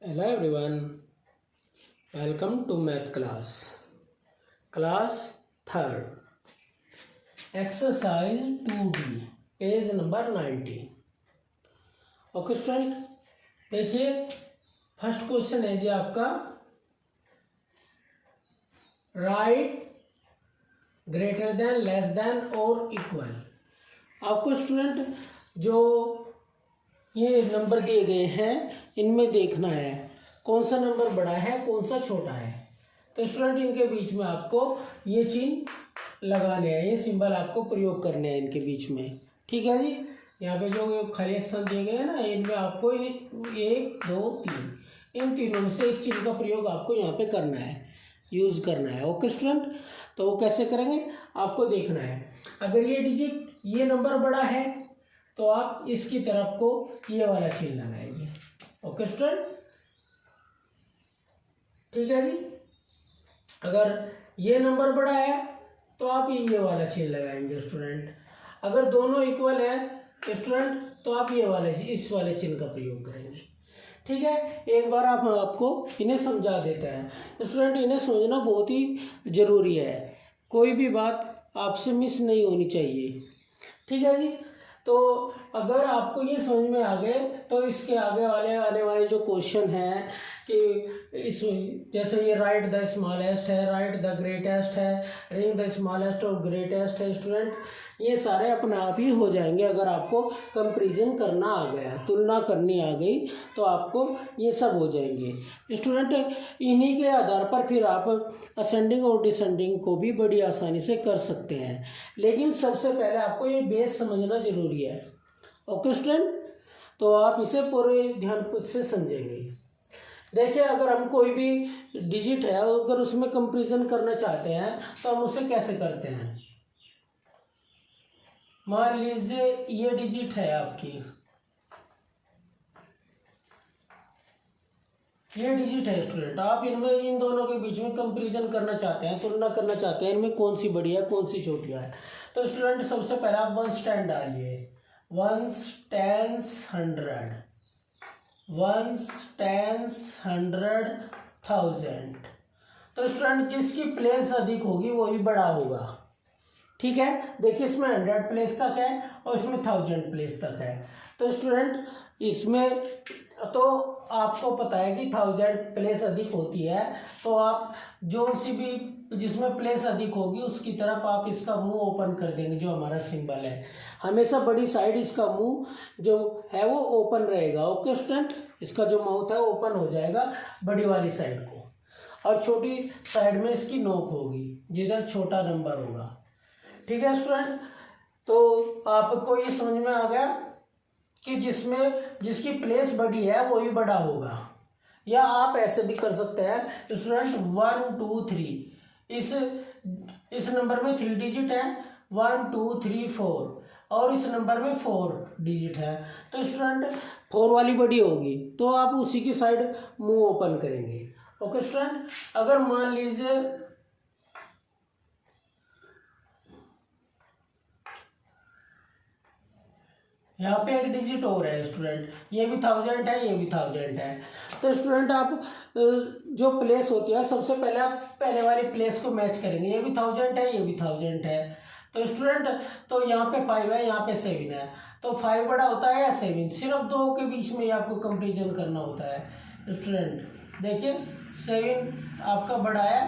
Hello everyone, welcome to math class 3rd, exercise 2D, page number 90। Okay student, देखिए first question है जी आपका, right greater than, less than और equal. आपको student जो ये number दिए गए हैं इनमें देखना है कौन सा नंबर बड़ा है कौन सा छोटा है। तो स्टूडेंट इनके बीच में आपको ये चिन्ह लगाने हैं, ये सिंबल आपको प्रयोग करने हैं इनके बीच में। ठीक है जी, यहाँ पे जो खाली स्थान दिए गए हैं ना, इनमें आपको 1 2 3 इन तीनों में से एक चिन्ह का प्रयोग आपको यहाँ पे करना है, यूज करना है। ओके स्टूडेंट, तो वो कैसे करेंगे आपको देखना है। अगर ये डिजिट ये नंबर बड़ा है तो आप इसकी तरफ को ये वाला चिन्ह लगाएंगे। ओके स्टूडेंट, ठीक है जी। अगर ये नंबर बड़ा है तो आप ये वाला चिन्ह लगाएंगे स्टूडेंट। अगर दोनों इक्वल है स्टूडेंट तो आप ये वाले इस वाले चिन्ह का प्रयोग करेंगे। ठीक है, एक बार आपको इन्हें समझा देता है स्टूडेंट। इन्हें समझना बहुत ही जरूरी है, कोई भी बात आपसे मिस नहीं होनी चाहिए। ठीक है जी, तो अगर आपको ये समझ में आ गए तो इसके आगे वाले आने वाले जो क्वेश्चन हैं कि इस जैसे ये राइट द स्मॉलेस्ट है, राइट द ग्रेटेस्ट है, रिंग द स्मॉलेस्ट और ग्रेटेस्ट है स्टूडेंट, ये सारे अपने आप ही हो जाएंगे। अगर आपको कंपैरिजन करना आ गया, तुलना करनी आ गई तो आपको ये सब हो जाएंगे स्टूडेंट। इन्हीं के आधार पर फिर आप असेंडिंग और डिसेंडिंग को भी बड़ी आसानी से कर सकते हैं, लेकिन सबसे पहले आपको ये बेस समझना जरूरी है। ओके स्टूडेंट, तो आप इसे पूरे ध्यान से समझेंगे। देखिए, अगर हम कोई भी डिजिट है अगर उसमें कंपैरिजन करना चाहते हैं तो हम उसे कैसे करते हैं। मान लीजिए ये डिजिट है आपकी, ये डिजिट है स्टूडेंट, आप इनमें इन दोनों के बीच में कंपैरिजन करना चाहते हैं, तुलना करना चाहते हैं, इनमें कौन सी बड़ी है कौन सी छोटी है। तो स्टूडेंट सबसे पहले आप 1s 10 डालिए, 1s 10s 100, 1s 10s 100 1000। तो स्टूडेंट जिसकी प्लेस अधिक होगी वो ही बड़ा होगा। ठीक है, देखिए इसमें 100 प्लेस तक है और इसमें 1000 प्लेस तक है। तो स्टूडेंट इसमें तो आपको पता है कि 1000 प्लेस अधिक होती है, तो आप जो सी भी जिसमें प्लेस अधिक होगी उसकी तरफ आप इसका मुंह ओपन कर देंगे। जो हमारा सिंबल है हमेशा बड़ी साइड इसका मुंह जो है वो ओपन रहेगा। ओके स्टूडेंट, इसका जो माउथ है ओपन हो जाएगा बड़ी वाली साइड को, और छोटी साइड में इसकी नोक होगी जिधर छोटा नंबर होगा। ठीक है स्टूडेंट, तो आपको ये समझ में आ गया कि जिसकी प्लेस बड़ी है वो ही बड़ा होगा। या आप ऐसे भी कर सकते हैं स्टूडेंट, 1 2 3, इस नंबर में 3 डिजिट है, 1 2 3 4, और इस नंबर में 4 डिजिट है। तो स्टूडेंट 4 वाली बड़ी होगी तो आप उसी की साइड मुंह ओपन करेंगे। ओके स्टूडेंट, अगर मान लीजिए यहाँ पे एक डिजिट और है स्टूडेंट, ये भी 1000 है, ये भी 1000 है। तो स्टूडेंट आप जो प्लेस होती है सबसे पहले आप पहले वाली प्लेस को मैच करेंगे। ये भी 1000 है, ये भी 1000 है। तो स्टूडेंट तो यहाँ पे 5 है, यहाँ पे 7 है, तो 5 बड़ा होता है या 7, सिर्फ दो के बीच में आपको कंपेरिजन करना होता है स्टूडेंट। देखिए 7 आपका बड़ा है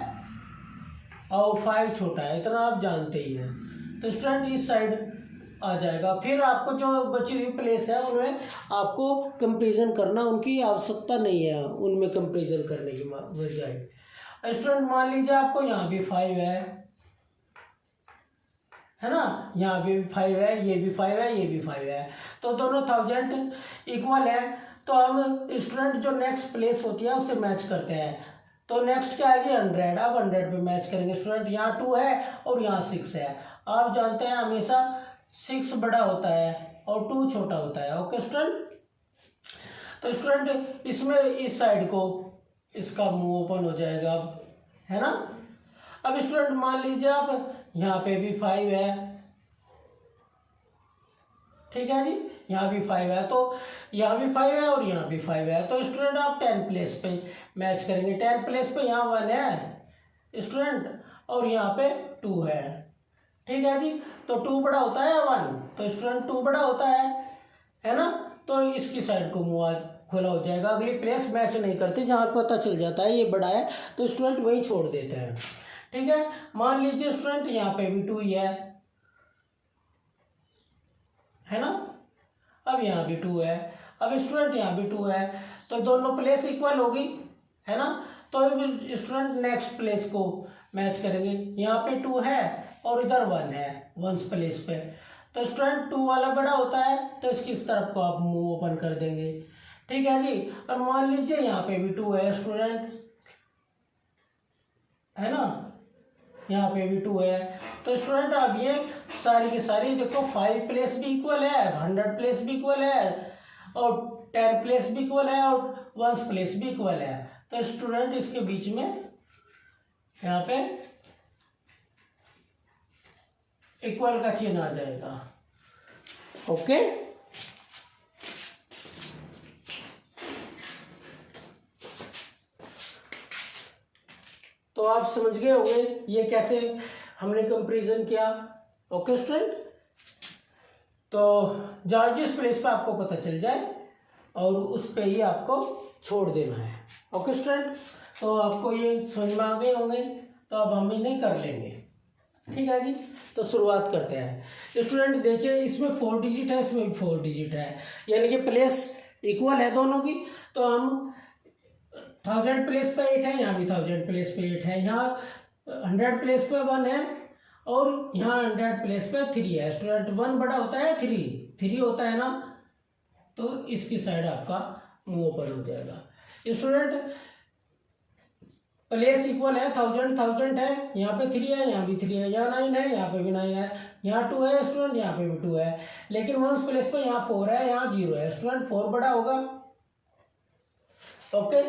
और 5 छोटा है, इतना आप जानते ही हैं। तो स्टूडेंट इस साइड आ जाएगा। फिर आपको जो बची हुई प्लेस है उनमें आपको कंपैरिजन करना उनकी आवश्यकता नहीं है, उनमें कंपैरिजन करने की बजाय। स्टूडेंट मान लीजिए आपको यहाँ भी 5 है ना, यहाँ भी 5 है, ये भी 5 है, ये भी 5 है, तो दोनों 1000 इक्वल है। तो हम स्टूडेंट जो नेक्स्ट प्लेस होती है उससे मैच करते हैं। तो नेक्स्ट क्या है जी 100, अब 100 पे मैच करेंगे स्टूडेंट। यहाँ 2 है और यहाँ 6 है। आप जानते हैं हमेशा 6 बड़ा होता है और 2 छोटा होता है। ओके स्टूडेंट, तो स्टूडेंट इसमें इस साइड को इसका मुंह ओपन हो जाएगा, है ना। अब स्टूडेंट मान लीजिए आप यहाँ पे भी 5 है, ठीक है जी, यहाँ भी 5 है, तो यहाँ भी 5 है और यहाँ भी 5 है, तो स्टूडेंट आप 10 प्लेस पे मैच करेंगे। 10 प्लेस पे यहाँ 1 है स्टूडेंट और यहाँ पे 2 है। ठीक है जी, तो 2 बड़ा होता है 1, तो स्टूडेंट 2 बड़ा होता है ना, तो इसकी साइड को मुँह खुला हो जाएगा। अगली प्लेस मैच नहीं करती, जहाँ पता चल जाता है ये बड़ा है तो स्टूडेंट वही छोड़ देते हैं। ठीक है, मान लीजिए स्टूडेंट यहाँ पे भी 2 ही है ना, अब यहाँ भी 2 है, अब स्टूडेंट यहाँ भी 2 है, तो दोनों प्लेस इक्वल होगी, है ना, तो स्टूडेंट नेक्स्ट प्लेस को मैच करेंगे। यहाँ पे 2 है और इधर 1 है 1 प्लेस पे, तो स्टूडेंट 2 वाला बड़ा होता है तो इसकी इस तरफ को आप मुंह ओपन कर देंगे। ठीक है जी, और मान लीजिए यहाँ पे भी 2 है स्टूडेंट, है ना, यहाँ पे भी 2 है, तो स्टूडेंट अब ये सारी की सारी देखो 5 प्लेस भी इक्वल है, 100 प्लेस भी इक्वल है और 10 प्लेस भी इक्वल है और 1 प्लेस भी इक्वल है, तो स्टूडेंट इसके बीच में यहाँ पे इक्वल का चिन्ह आ जाएगा। ओके, तो आप समझ गए होंगे ये कैसे हमने कंपैरिजन किया। ओके स्टूडेंट, तो जहाँ जिस प्लेस पे आपको पता चल जाए और उस पे ही आपको छोड़ देना है। ओके स्टूडेंट, तो आपको ये समझ में आ गए होंगे, तो अब हम इन्हें कर लेंगे। ठीक है जी, तो शुरुआत करते हैं। स्टूडेंट देखिए, इसमें 4 डिजिट है, इसमें भी 4 डिजिट है, यानी कि प्लेस इक्वल है दोनों की, तो हम 1000 प्लेस पे 8 है, यहाँ भी 1000 प्लेस पे 8 है, यहाँ 100 प्लेस पे 1 है और यहाँ 100 प्लेस पे 3 है। स्टूडेंट 1 बड़ा होता है 3 होता है ना, तो इसकी साइड आपका मुंह ओपन हो जाएगा। स्टूडेंट प्लेस इक्वल है, 1000 है, यहाँ पे 3 है, यहाँ भी 3 है, यहाँ 9 है, यहाँ पे भी 9 है, यहाँ 2 है स्टूडेंट, यहाँ पे भी 2 है, लेकिन 1 प्लेस पे यहाँ 4 है, यहाँ 0 है। स्टूडेंट 4 बड़ा होगा। ओके,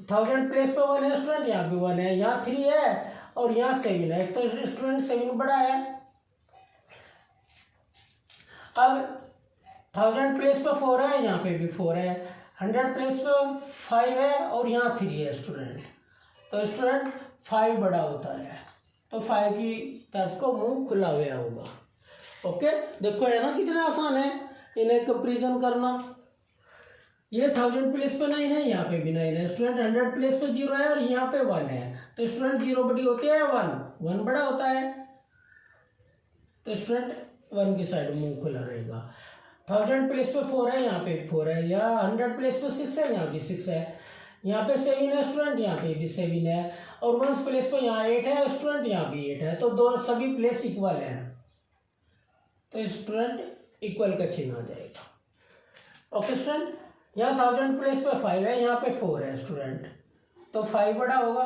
1000 प्लेस पे 1 है स्टूडेंट, यहाँ भी 1 है, यहाँ 3 है और यहाँ 7 है, तो स्टूडेंट 7 बड़ा है। अब 1000 प्लेस पे 4 है, यहाँ पे भी 4 है, 100 प्लेस पे 5 है और यहाँ 3 है स्टूडेंट, तो स्टूडेंट 5 बड़ा होता है, तो 5 की तरफ को मुंह खुला हुआ होगा। ओके, देखो है ना कितना आसान है इन्हें कंपैरिजन करना। ये 1000 प्लेस पे 9 है, यहाँ पे भी 9 है स्टूडेंट, 100 प्लेस पे 0 है और यहाँ पे 1 है, तो स्टूडेंट 0 बड़ी होती है 1 बड़ा होता है, तो स्टूडेंट 1 की साइड मुंह खुला रहेगा। 1000 प्लेस पे 4 है, यहाँ पे 4 है, यहाँ 100 प्लेस पे 6 है, यहाँ भी 6 है, यहाँ पे 7 है स्टूडेंट, यहाँ पे भी 7 है और 1 प्लेस पे यहाँ 8 है स्टूडेंट, यहाँ भी 8 है, तो दो सभी प्लेस इक्वल है, तो स्टूडेंट इक्वल का चिन्ह आ जाएगा। ओके स्टूडेंट, यहाँ 1000 प्लेस पे 5 है, यहाँ पे 4 है स्टूडेंट, तो 5 बड़ा होगा।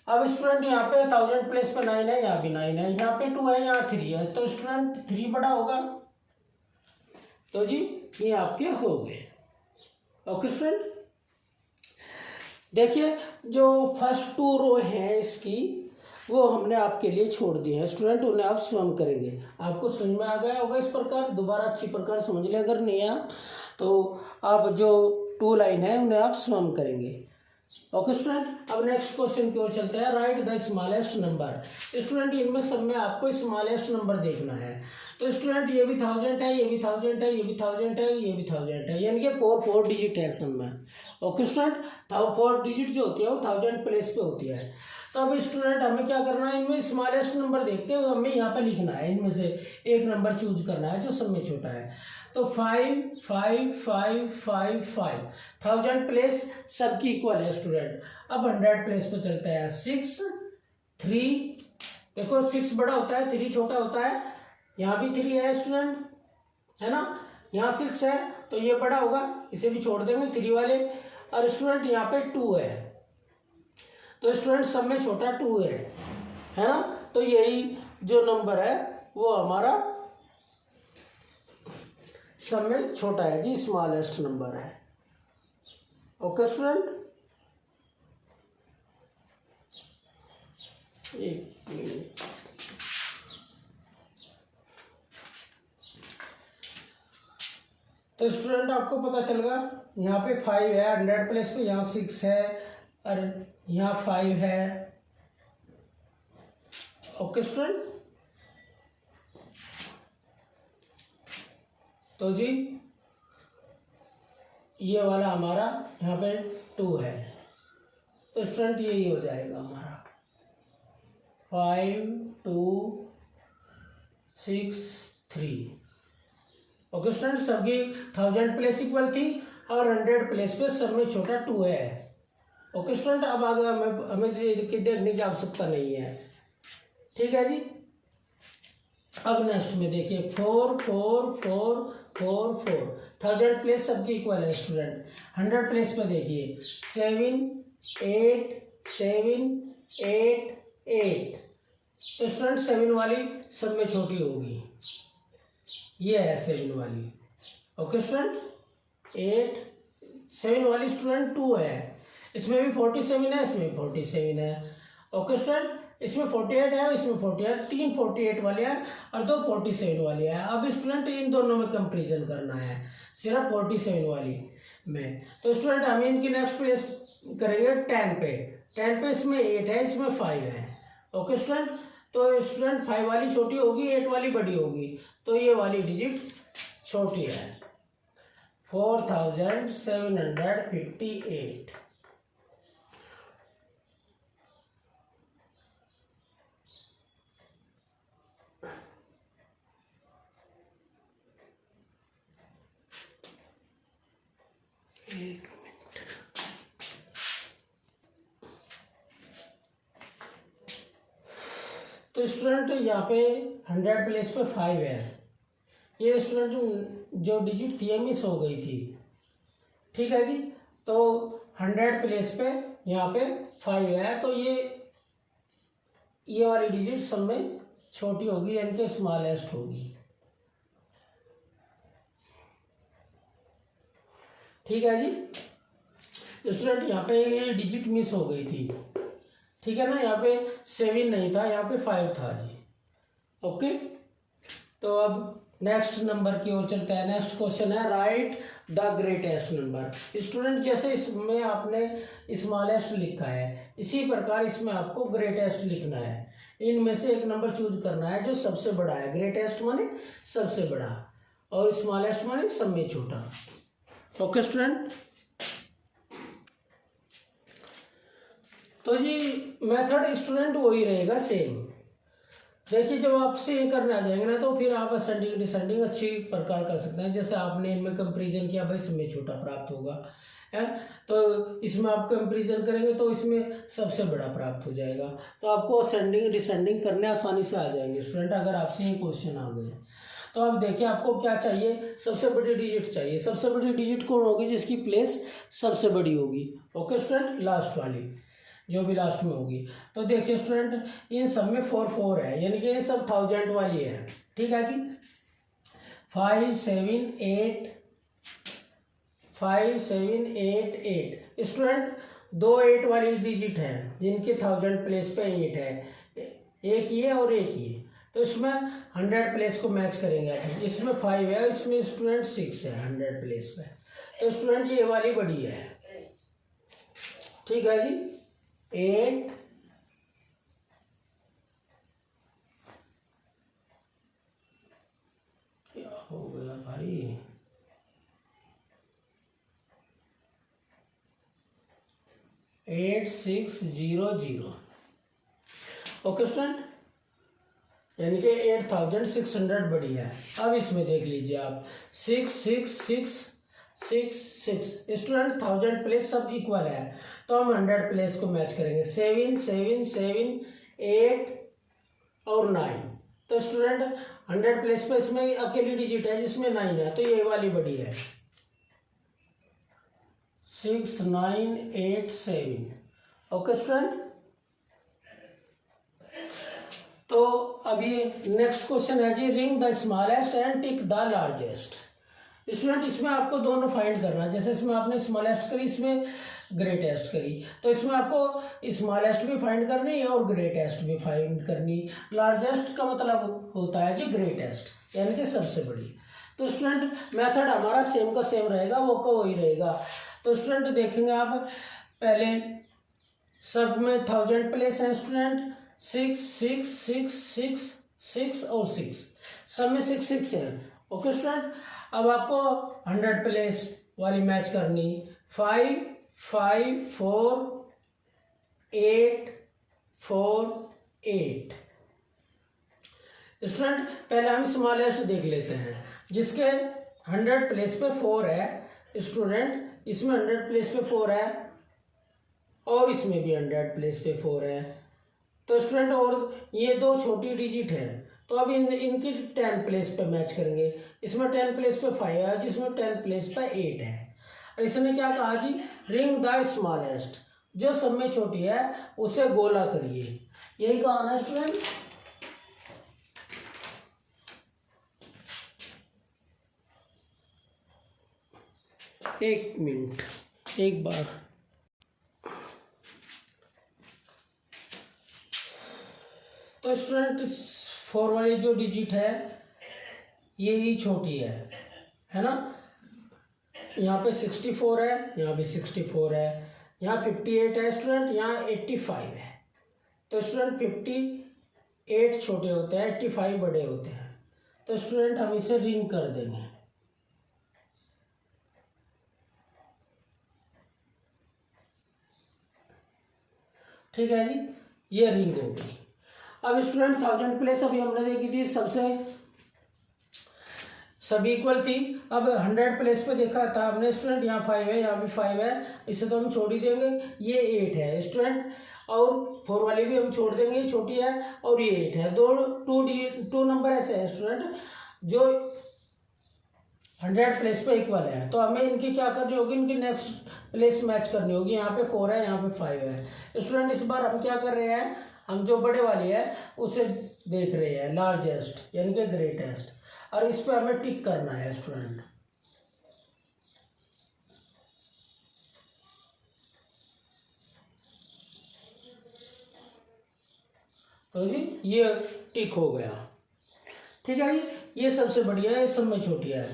अब स्टूडेंट यहाँ पे 1000 प्लेस पे 9 है, यहाँ भी 9 है, यहाँ पे 2 है, यहाँ 3 है, तो स्टूडेंट 3 बड़ा होगा। तो जी ये आपके हो गए। ओके स्टूडेंट, देखिए जो फर्स्ट 2 रो हैं इसकी वो हमने आपके लिए छोड़ दी है स्टूडेंट, उन्हें आप स्वयं करेंगे। आपको समझ में आ गया होगा इस प्रकार, दोबारा अच्छी प्रकार समझ लें, अगर नहीं आया तो आप जो 2 लाइन है उन्हें आप स्वयं करेंगे। ओके स्टूडेंट, अब नेक्स्ट क्वेश्चन की ओर चलते हैं। Right the smallest number. Student इनमें सब में आपको स्मॉलेस्ट नंबर देखना है, तो स्टूडेंट ये भी 1000 है, ये भी 1000 है, ये भी 1000 है, ये भी 1000 है, यानी कि 4 डिजिट है सब में। ओके स्टूडेंट, 4 डिजिट जो होती है वो 1000 प्लेस पे होती है। तो अब स्टूडेंट हमें क्या करना है, इनमें स्मॉलेस्ट नंबर देख के हमें यहाँ पे लिखना है, इनमें से एक नंबर चूज करना है जो सब में छोटा है। तो 5 5 5 5 5 1000 प्लेस सबकी इक्वल है स्टूडेंट। अब 100 प्लेस पे चलते हैं, 6 3, देखो 6 बड़ा होता है 3 छोटा होता है, यहाँ भी 3 है स्टूडेंट, है ना, यहाँ 6 है तो ये बड़ा होगा, इसे भी छोड़ देंगे 3 वाले, और स्टूडेंट यहाँ पे 2 है, तो स्टूडेंट सब में छोटा 2 है ना, तो यही जो नंबर है वो हमारा सब में छोटा है जी, स्मॉलेस्ट नंबर है। ओके स्टूडेंट, एक मिनट, तो स्टूडेंट आपको पता चलेगा यहाँ पे 5 है 100 प्लेस पे, यहाँ 6 है और यहाँ 5 है। ओके स्टूडेंट, तो जी ये वाला हमारा यहाँ पे 2 है, तो स्टूडेंट यही हो जाएगा हमारा 5 2 6 3। ओके स्टूडेंट, सबकी 1000 प्लेस इक्वल थी और 100 प्लेस पे सब में छोटा 2 है। ओके स्टूडेंट, अब आगे हमें देखने की आवश्यकता नहीं है। ठीक है जी, अब नेक्स्ट में देखिए 4 4 4 4 4 1000 प्लेस सबकी इक्वल है स्टूडेंट। 100 प्लेस पे देखिए 7 8 7 8 8, तो स्टूडेंट 7 वाली सब में छोटी होगी, ये है 7 वाली। ओके स्टूडेंट, 8 7 वाली स्टूडेंट 2 है, इसमें भी 47 है, इसमें 47 है। ओके स्टूडेंट, इसमें 48 है, इसमें 48, 3 48 वाले हैं और 2 47 वाले हैं। अब स्टूडेंट इन दोनों में कंपैरिजन करना है, सिर्फ 47 वाली में। तो स्टूडेंट हम इनकी नेक्स्ट प्लेस करेंगे 10 पे। 10 पे इसमें 8 है, इसमें 5 है। ओके स्टूडेंट, तो स्टूडेंट 5 वाली छोटी होगी, 8 वाली बड़ी होगी, तो ये वाली डिजिट छोटी है 4758। एक मिनट, तो स्टूडेंट यहाँ पे 100 प्लेस पे 5 है, ये स्टूडेंट जो डिजिट थी मिस हो गई थी। ठीक है जी, तो 100 प्लेस पे यहाँ पे 5 है, तो ये वाली डिजिट सब में छोटी होगी, यानी कि स्मॉलेस्ट होगी। ठीक है जी, स्टूडेंट यहाँ पे ये डिजिट मिस हो गई थी। ठीक है ना, यहाँ पे 7 नहीं था, यहाँ पे 5 था जी। ओके, तो अब नेक्स्ट नंबर की ओर चलते हैं। नेक्स्ट क्वेश्चन है right the greatest number. Student जैसे इसमें आपने स्मॉलेस्ट लिखा है, इसी प्रकार इसमें आपको ग्रेटेस्ट लिखना है। इनमें से एक नंबर चूज करना है जो सबसे बड़ा है। ग्रेटेस्ट माने सबसे बड़ा और स्मॉलेस्ट माने सब में छोटा। ओके स्टूडेंट, तो जी मेथड स्टूडेंट वही रहेगा सेम। देखिए जब आपसे ये करने आ जाएंगे ना, तो फिर आप असेंडिंग डिसेंडिंग अच्छी प्रकार कर सकते हैं। जैसे आपने इनमें कंपैरिजन किया, भाई इसमें छोटा प्राप्त होगा है, तो इसमें आप कंपैरिजन करेंगे तो इसमें सबसे बड़ा प्राप्त हो जाएगा। तो आपको असेंडिंग डिसेंडिंग करने आसानी से आ जाएंगे स्टूडेंट, अगर आपसे ये क्वेश्चन आ गए। तो आप देखिए आपको क्या चाहिए, सबसे बड़ी डिजिट चाहिए। सबसे बड़ी डिजिट कौन होगी, जिसकी प्लेस सबसे बड़ी होगी। ओके स्टूडेंट, लास्ट वाली जो भी लास्ट में होगी। तो देखिए स्टूडेंट इन सब में 4 4 है, यानी कि ये सब 1000 वाली है। ठीक है जी, 5 7 8 5 7 8 8। स्टूडेंट 2 8 वाली डिजिट है जिनके 1000 प्लेस पे 8 है, एक ये और एक ये। तो इसमें 100 प्लेस को मैच करेंगे। इसमें 5 है, इसमें स्टूडेंट 6 है 100 प्लेस पे। तो स्टूडेंट ये वाली बड़ी है। ठीक है जी, 8 क्या हो गया भाई, 8600। ओके स्टूडेंट, यानी कि 8600 बड़ी है। अब इसमें देख लीजिए आप 6 6 6 6 6। स्टूडेंट 1000 प्लेस सब इक्वल है, तो हम 100 प्लेस को मैच करेंगे। 7 7 7 8 और 9। तो स्टूडेंट 100 प्लेस पे इसमें अकेली डिजिट है जिसमें 9 है, तो ये वाली बड़ी है 6 9 8 7। ओके स्टूडेंट, तो अब ये नेक्स्ट क्वेश्चन है जी, ring the smallest and tick the largest. Student इसमें आपको दोनों फाइंड करना है। जैसे इसमें आपने स्मॉलेस्ट करी, इसमें ग्रेटेस्ट करी, तो इसमें आपको स्मॉलेस्ट भी फाइंड करनी है और ग्रेटेस्ट भी फाइंड करनी। लार्जेस्ट का मतलब होता है जी ग्रेटेस्ट, यानी कि सबसे बड़ी। तो स्टूडेंट मेथड हमारा सेम का सेम रहेगा, वो का वही रहेगा। तो स्टूडेंट देखेंगे आप पहले सब में 1000 प्लेस है स्टूडेंट, 6 6 6 6 6 और 6, सब में 6 6 है। ओके स्टूडेंट, अब आपको 100 प्लेस वाली मैच करनी, 5 5 4 8 4 8। स्टूडेंट पहले हम स्मॉलेस्ट देख लेते हैं, जिसके 100 प्लेस पे 4 है स्टूडेंट, इसमें 100 प्लेस पे 4 है और इसमें भी 100 प्लेस पे 4 है। तो स्टूडेंट और ये दो छोटी डिजिट है, तो अब इनकी 10 प्लेस पे मैच करेंगे। इसमें 10 प्लेस पे 5 है, जिसमें 10 प्लेस पे 8 है। इसने क्या कहा जी, रिंग द स्मॉलेस्ट, जो सब में छोटी है उसे गोला करिए, यही कहा ना स्टूडेंट। एक मिनट, एक बार तो स्टूडेंट 4 वाली जो डिजिट है ये ही छोटी है ना। यहाँ पे 64 है, यहाँ भी 64 है, यहाँ 58 है स्टूडेंट, यहाँ 85 है। तो स्टूडेंट 58 छोटे होते हैं, 85 बड़े होते हैं। तो स्टूडेंट हम इसे रिंग कर देंगे। ठीक है जी, ये रिंग हो गई। अब स्टूडेंट 1000 प्लेस अभी हमने देखी थी, सबसे सभी इक्वल थी। अब 100 प्लेस पे देखा था हमने स्टूडेंट, यहाँ 5 है, यहाँ भी 5 है, इसे तो हम छोड़ ही देंगे। ये 8 है स्टूडेंट, और 4 वाली भी हम छोड़ देंगे, ये छोटी है, और ये 8 है। टू नंबर ऐसे है स्टूडेंट जो 100 प्लेस पे इक्वल है। तो हमें इनकी क्या करनी होगी, इनकी नेक्स्ट प्लेस मैच करनी होगी। यहाँ पे 4 है, यहाँ पे 5 है स्टूडेंट। इस बार हम क्या कर रहे हैं, हम जो बड़े वाली है उसे देख रहे हैं, लार्जेस्ट यानी कि ग्रेटेस्ट, और इस पर हमें टिक करना है स्टूडेंट। तो जी ये टिक हो गया। ठीक है जी, ये सबसे बढ़िया है, सब में छोटी है।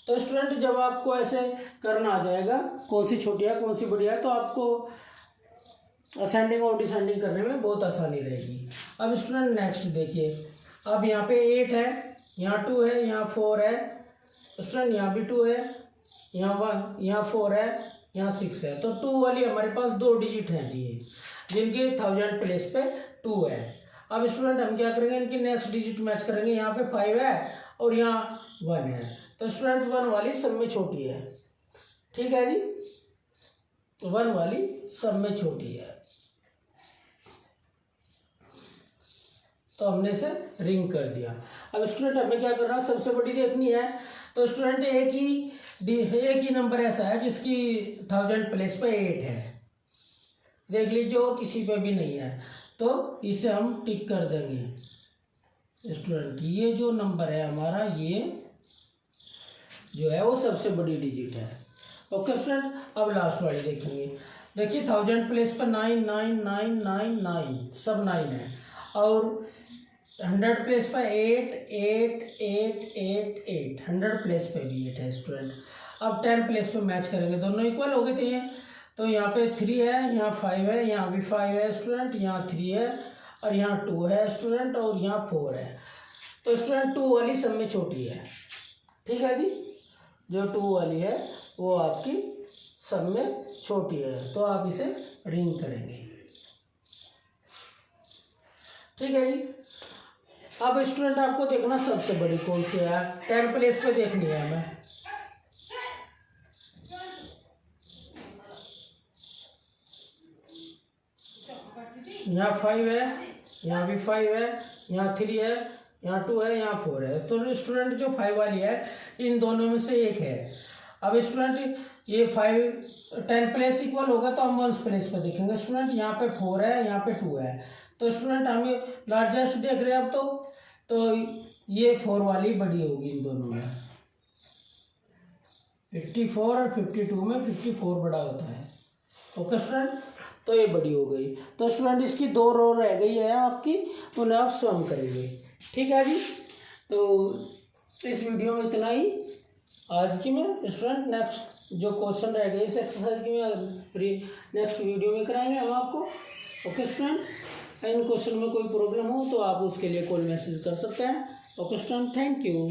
तो स्टूडेंट जब आपको ऐसे करना आ जाएगा, कौन सी छोटी है कौन सी बढ़िया है, तो आपको असेंडिंग और डिसेंडिंग करने में बहुत आसानी रहेगी। अब स्टूडेंट नेक्स्ट देखिए, अब यहाँ पे 8 है, यहाँ 2 है, यहाँ 4 है स्टूडेंट, यहाँ भी 2 है, यहाँ 1, यहाँ 4 है, यहाँ 6 है। तो 2 वाली हमारे पास दो डिजिट हैं जी, जिनकी 1000 प्लेस पे 2 है। अब स्टूडेंट हम क्या करेंगे, इनकी नेक्स्ट डिजिट मैच करेंगे। यहाँ पे 5 है और यहाँ 1 है। तो स्टूडेंट 1 वाली सब में छोटी है। ठीक है जी, 1 वाली सब में छोटी है, तो हमने इसे रिंग कर दिया। अब स्टूडेंट हमें क्या करना है, सबसे बड़ी देखनी है। तो स्टूडेंट एक ही नंबर ऐसा है जिसकी 1000 प्लेस पे 8 है, देख लीजिए, और किसी पे भी नहीं है, तो इसे हम टिक कर देंगे स्टूडेंट। ये जो नंबर है हमारा, ये जो है वो सबसे बड़ी डिजिट है। ओके स्टूडेंट, अब लास्ट वाली देखेंगे। देखिए 1000 प्लेस पर 9 9 9 9 9 सब 9 है, और 100 प्लेस पर 8 8 8 8 8 100 प्लेस पे भी 8 है स्टूडेंट। अब 10 प्लेस पे मैच करेंगे, दोनों इक्वल हो गए थे ये। तो यहाँ पे 3 है, यहाँ 5 है, यहाँ भी 5 है स्टूडेंट, यहाँ 3 है, और यहाँ 2 है स्टूडेंट, और यहाँ 4 है। तो स्टूडेंट 2 वाली सब में छोटी है। ठीक है जी, जो 2 वाली है वो आपकी सब में छोटी है, तो आप इसे रिंग करेंगे। ठीक है जी, अब स्टूडेंट आपको देखना सबसे बड़ी कौन सी है, 10 प्लेस पे देखनी है हमें। यहाँ 5 है, यहाँ भी 5 है, यहाँ 3 है, यहाँ 2 है, यहाँ 4 है। तो स्टूडेंट जो 5 वाली है इन दोनों में से एक है। अब स्टूडेंट ये 10 प्लेस इक्वल होगा तो हम 1 प्लेस पे देखेंगे स्टूडेंट। यहाँ पे 4 है, यहाँ पे 2 है, तो स्टूडेंट हम लार्जेस्ट देख रहे हैं अब। तो ये 4 वाली बड़ी होगी इन दोनों में। 54 और 52 में 54 बड़ा होता है। ओके स्टूडेंट, तो ये बड़ी हो गई। तो स्टूडेंट इसकी 2 रो रह गई है आपकी, उन्हें आप स्वयं करेंगे। ठीक है जी, तो इस वीडियो में इतना ही आज की में स्टूडेंट। नेक्स्ट जो क्वेश्चन रह गए इस एक्सरसाइज की में नेक्स्ट वीडियो में कराएंगे हम आपको। ओके स्टूडेंट, इन क्वेश्चन में कोई प्रॉब्लम हो तो आप उसके लिए कॉल मैसेज कर सकते हैं। Okay student, thank you.